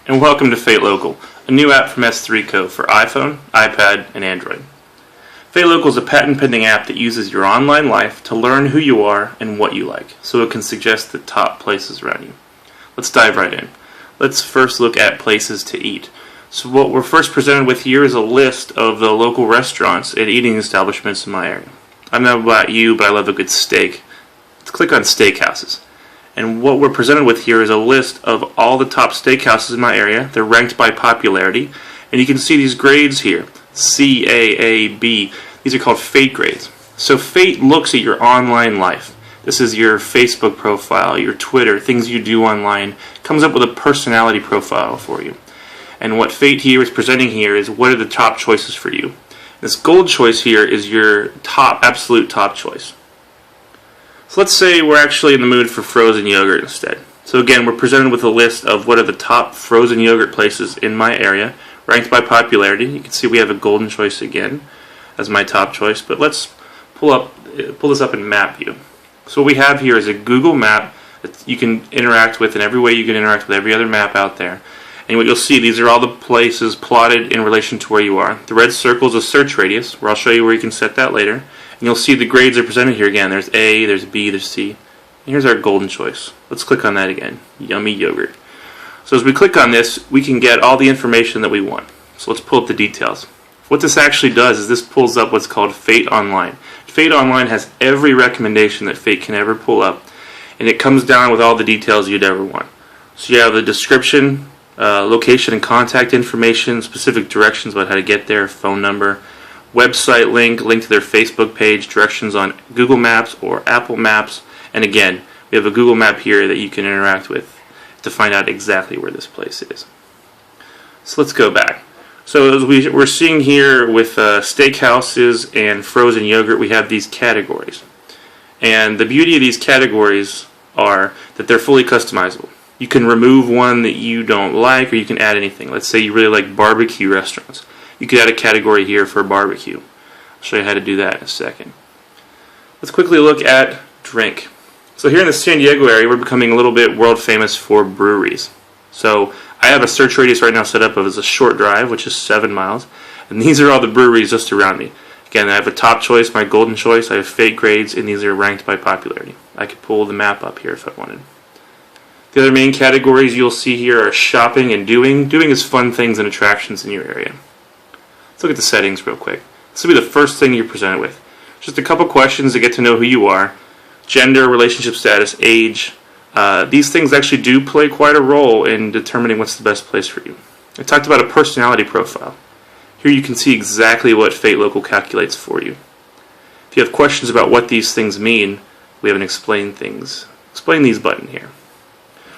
and welcome to Fate Local, a new app from S3Co for iPhone, iPad, and Android. Fate Local is a patent-pending app that uses your online life to learn who you are and what you like, so it can suggest the top places around you. Let's dive right in. Let's first look at places to eat. So what we're first presented with here is a list of the local restaurants and eating establishments in my area. I don't know about you, but I love a good steak. Let's click on steakhouses. And what we're presented with here is a list of all the top steakhouses in my area. They're ranked by popularity. And you can see these grades here. C, A, B. These are called Fate grades. So Fate looks at your online life. This is your Facebook profile, your Twitter, things you do online. It comes up with a personality profile for you. And what Fate here is presenting here is what are the top choices for you. This gold choice here is your absolute top choice. So let's say we're actually in the mood for frozen yogurt instead. So again, we're presented with a list of what are the top frozen yogurt places in my area, ranked by popularity. You can see we have a golden choice again as my top choice, but let's pull this up in map view. So what we have here is a Google map that you can interact with in every way you can interact with every other map out there. And what you'll see, these are all the places plotted in relation to where you are. The red circle is a search radius, where I'll show you where you can set that later. And you'll see the grades are presented here again. There's A, there's B, there's C. And here's our golden choice. Let's click on that again. Yummy yogurt. So as we click on this, we can get all the information that we want. So let's pull up the details. What this actually does is this pulls up what's called Fate Online. Fate Online has every recommendation that Fate can ever pull up. And it comes down with all the details you'd ever want. So you have the description, location and contact information, specific directions about how to get there, phone number, website link to their Facebook page, directions on Google Maps or Apple Maps, and again, we have a Google map here that you can interact with to find out exactly where this place is. So let's go back. So as we're seeing here with steakhouses and frozen yogurt, we have these categories. And the beauty of these categories are that they're fully customizable. You can remove one that you don't like, or you can add anything. Let's say you really like barbecue restaurants. You could add a category here for barbecue. I'll show you how to do that in a second. Let's quickly look at drink. So here in the San Diego area, we're becoming a little bit world famous for breweries. So I have a search radius right now set up as a short drive, which is 7 miles. And these are all the breweries just around me. Again, I have a top choice, my golden choice. I have Fate grades, and these are ranked by popularity. I could pull the map up here if I wanted. The other main categories you'll see here are shopping and doing. Doing is fun things and attractions in your area. Let's look at the settings real quick. This will be the first thing you're presented with. Just a couple questions to get to know who you are. Gender, relationship status, age. These things actually do play quite a role in determining what's the best place for you. I talked about a personality profile. Here you can see exactly what Fate Local calculates for you. If you have questions about what these things mean, we have an Explain These button here.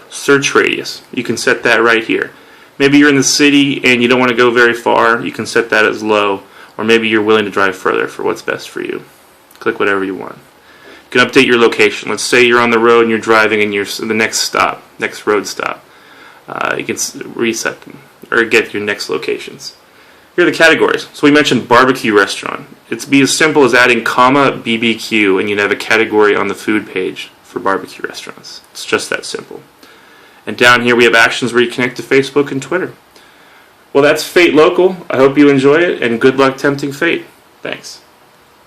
Search radius. You can set that right here. Maybe you're in the city and you don't want to go very far. You can set that as low. Or maybe you're willing to drive further for what's best for you. Click whatever you want. You can update your location. Let's say you're on the road and you're driving and you're the next road stop. You can reset them or get your next locations. Here are the categories. So we mentioned barbecue restaurant. It'd be as simple as adding comma BBQ and you'd have a category on the food page for barbecue restaurants. It's just that simple. And down here we have actions where you connect to Facebook and Twitter. Well, that's Fate Local. I hope you enjoy it, and good luck tempting fate. Thanks.